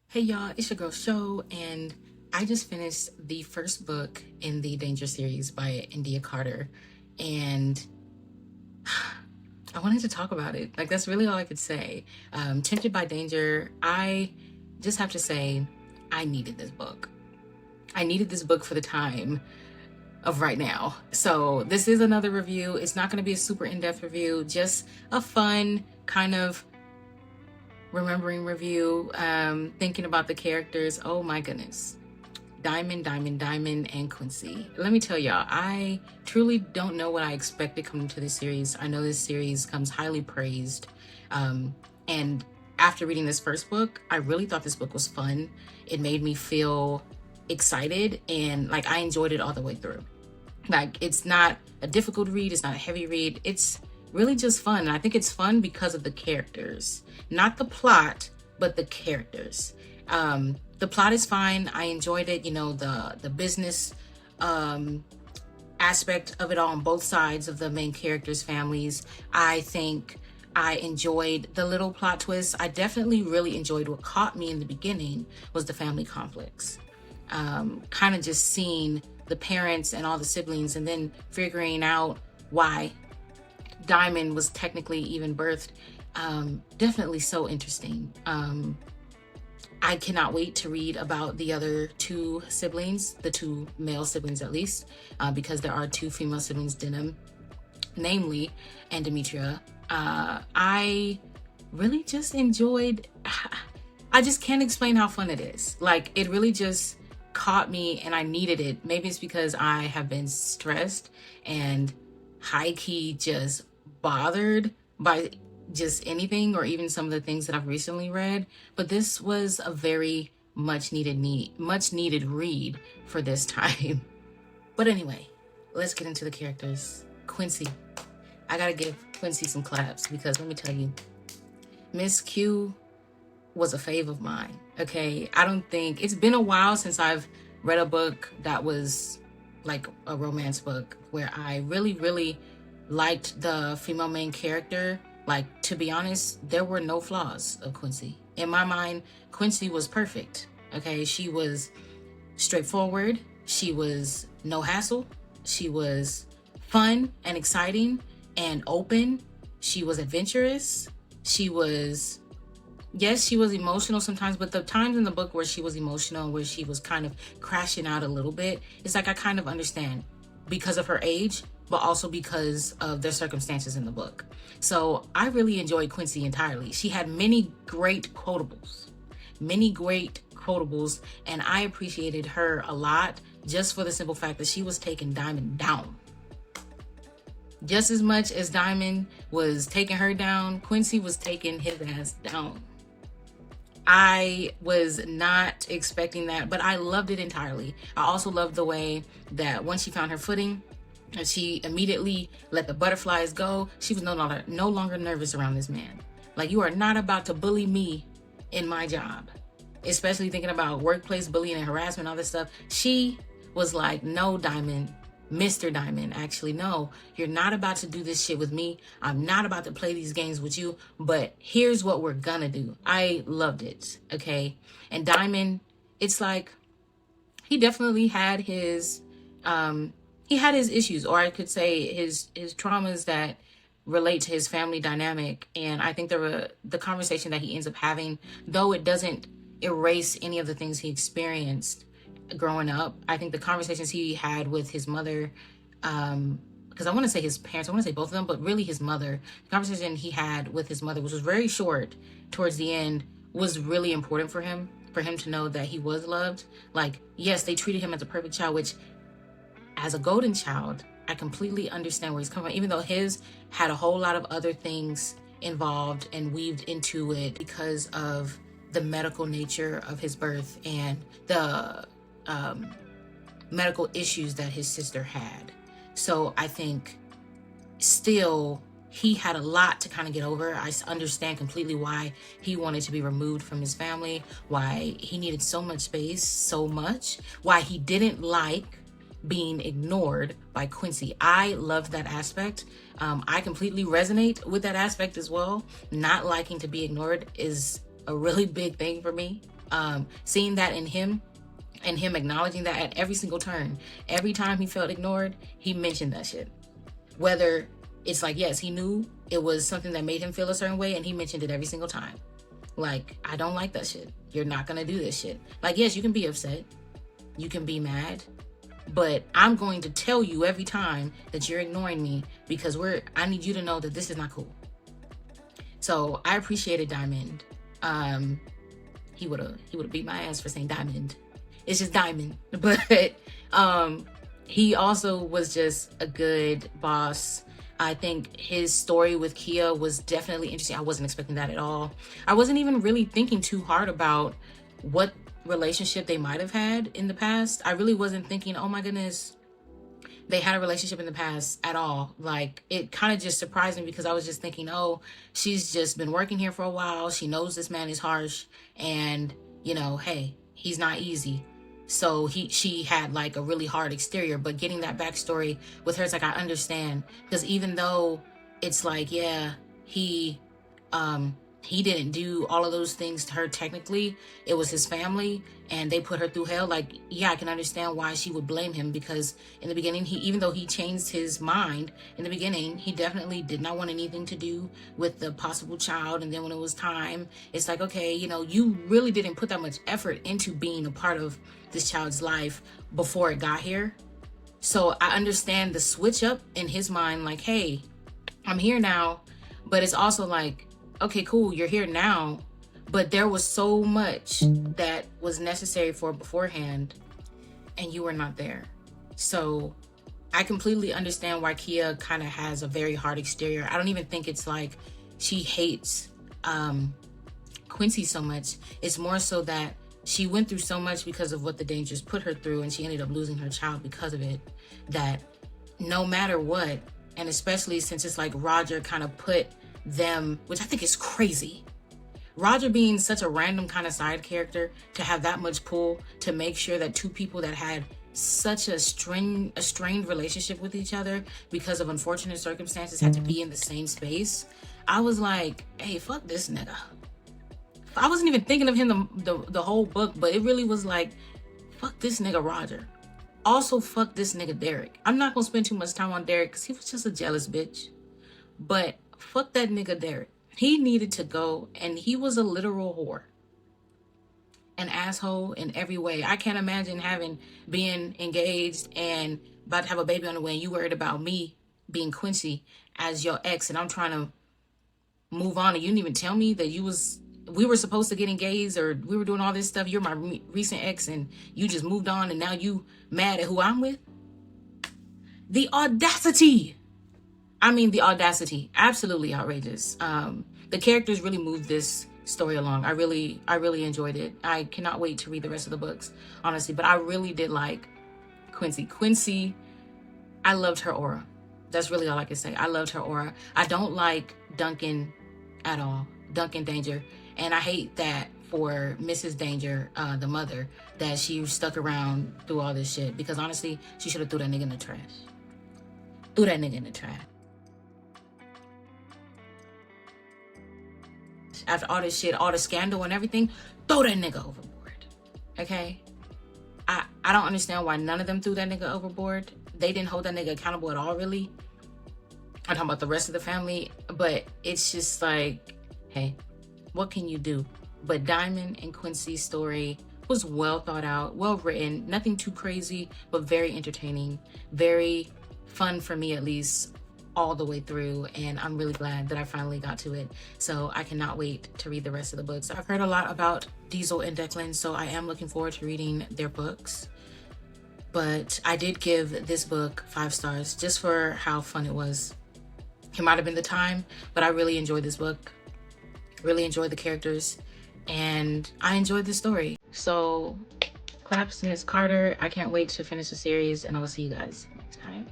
Hey y'all, it's your girl Show, and I just finished the first book in the Danger series by India Carter, and I wanted to talk about it. Like, that's really all I could say. Tempted by Danger, I just have to say, I needed this book. I needed this book for the time of right now. So this is another review. It's not going to be a super in-depth review, just a fun kind of remembering review, thinking about the characters. Oh my goodness. Diamond, and Quincy. Let me tell y'all, I truly don't know what I expected coming to this series. I know this series comes highly praised. And after reading this first book, I really thought this book was fun. It made me feel excited and like I enjoyed it all the way through. Like, it's not a difficult read, it's not a heavy read. It's really just fun. And I think it's fun because of the characters, not the plot, but the characters. The plot is fine. I enjoyed it. You know, the business aspect of it all on both sides of the main characters' families. I think I enjoyed the little plot twists. I definitely really enjoyed what caught me in the beginning was the family conflicts. Kind of just seeing the parents and all the siblings and then figuring out why Diamond was technically even birthed. Definitely so interesting. I cannot wait to read about the other two siblings, the two male siblings at least, because there are two female siblings, Denim, namely, and Demetria. I really just enjoyed, I just can't explain how fun it is. Like, it really just caught me and I needed it. Maybe it's because I have been stressed and high-key just bothered by just anything or even some of the things that I've recently read, but this was a very much needed read for this time. But anyway, let's get into the characters. Quincy. I gotta give Quincy some claps because let me tell you, Miss Q was a fave of mine. Okay, I don't think it's been a while since I've read a book that was like a romance book where I really liked the female main character. Like, to be honest, there were no flaws of Quincy. In my mind, Quincy was perfect. Okay, she was straightforward. She was no hassle. She was fun and exciting and open. She was adventurous. She was, yes, she was emotional sometimes, but the times in the book where she was emotional, where she was kind of crashing out a little bit, it's like I kind of understand because of her age, but also because of their circumstances in the book. So I really enjoyed Quincy entirely. She had many great quotables, and I appreciated her a lot just for the simple fact that she was taking Diamond down. Just as much as Diamond was taking her down, Quincy was taking his ass down. I was not expecting that, but I loved it entirely. I also loved the way that once she found her footing, and she immediately let the butterflies go. She was no longer nervous around this man. Like, you are not about to bully me in my job. Especially thinking about workplace bullying and harassment, all this stuff. She was like, no, Diamond, Mr. Diamond, actually, no, you're not about to do this shit with me. I'm not about to play these games with you, but here's what we're gonna do. I loved it, okay? And Diamond, it's like, he definitely had his, issues, or I could say his traumas that relate to his family dynamic. And I think the conversation that he ends up having, though it doesn't erase any of the things he experienced growing up, I think the conversations he had with his mother, because I want to say his parents, I want to say both of them, but really his mother, the conversation he had with his mother, which was very short towards the end, was really important for him to know that he was loved. Like, yes, they treated him as a perfect child, which as a golden child, I completely understand where he's coming from, even though his had a whole lot of other things involved and weaved into it because of the medical nature of his birth and the medical issues that his sister had. So I think still he had a lot to kind of get over. I understand completely why he wanted to be removed from his family, why he needed so much space, why he didn't like being ignored by Quincy. I loved that aspect. I completely resonate with that aspect as well. Not liking to be ignored is a really big thing for me. Seeing that in him, and him acknowledging that at every single turn, every time he felt ignored, he mentioned that shit. Whether it's like, yes, he knew it was something that made him feel a certain way, and he mentioned it every single time. Like, I don't like that shit. You're not gonna do this shit. Like, yes, you can be upset, you can be mad, but I'm going to tell you every time that you're ignoring me, because I need you to know that this is not cool. So I appreciated Diamond. He would have beat my ass for saying Diamond. It's just Diamond. But he also was just a good boss. I think his story with Kia was definitely interesting. I wasn't expecting that at all. I wasn't even really thinking too hard about what relationship they might have had in the past. I really wasn't thinking, oh my goodness, they had a relationship in the past at all. Like, it kind of just surprised me, because I was just thinking, oh, she's just been working here for a while. She knows this man is harsh, and, you know, hey, he's not easy. So she had like a really hard exterior, but getting that backstory with her, it's like, I understand. Because even though it's like, yeah, he didn't do all of those things to her technically, it was his family and they put her through hell. Like, yeah, I can understand why she would blame him, because in the beginning, even though he changed his mind in the beginning, he definitely did not want anything to do with the possible child. And then when it was time, it's like, okay, you know, you really didn't put that much effort into being a part of this child's life before it got here. So I understand the switch up in his mind, like, hey, I'm here now. But it's also like, okay, cool, you're here now, but there was so much that was necessary for beforehand, and you were not there. So I completely understand why Kia kind of has a very hard exterior. I don't even think it's like she hates Quincy so much. It's more so that she went through so much because of what the dangers put her through, and she ended up losing her child because of it, that no matter what, and especially since it's like Roger kind of put them, which I think is crazy. Roger being such a random kind of side character, to have that much pull to make sure that two people that had such a strained relationship with each other because of unfortunate circumstances had to be in the same space. I was like, hey, fuck this nigga. I wasn't even thinking of him the whole book, but it really was like, fuck this nigga Roger. Also, fuck this nigga Derek. I'm not gonna spend too much time on Derek because he was just a jealous bitch. But fuck that nigga Derek. He needed to go, and he was a literal whore. An asshole in every way. I can't imagine being engaged and about to have a baby on the way, and you worried about me being Quincy as your ex, and I'm trying to move on, and you didn't even tell me that we were supposed to get engaged, or we were doing all this stuff. You're my recent ex, and you just moved on, and now you mad at who I'm with? The audacity. I mean, the audacity. Absolutely outrageous. The characters really moved this story along. I really enjoyed it. I cannot wait to read the rest of the books, honestly. But I really did like Quincy, I loved her aura. That's really all I can say. I loved her aura. I don't like Duncan at all. Duncan Danger. And I hate that for Mrs. Danger, the mother, that she stuck around through all this shit. Because honestly, she should have threw that nigga in the trash. Threw that nigga in the trash. After all this shit, all the scandal and everything, throw that nigga overboard. Okay? I don't understand why none of them threw that nigga overboard. They didn't hold that nigga accountable at all, really. I'm talking about the rest of the family. But it's just like, hey, what can you do? But Diamond and Quincy's story was well thought out, well written, nothing too crazy, but very entertaining, very fun for me at least, all the way through, and I'm really glad that I finally got to it. So I cannot wait to read the rest of the books. I've heard a lot about Diesel and Declan, so I am looking forward to reading their books. But I did give this book 5 stars just for how fun it was. It might have been the time, but I really enjoyed this book. Really enjoyed the characters, and I enjoyed the story. So claps, Miss Carter. I can't wait to finish the series, and I will see you guys next time.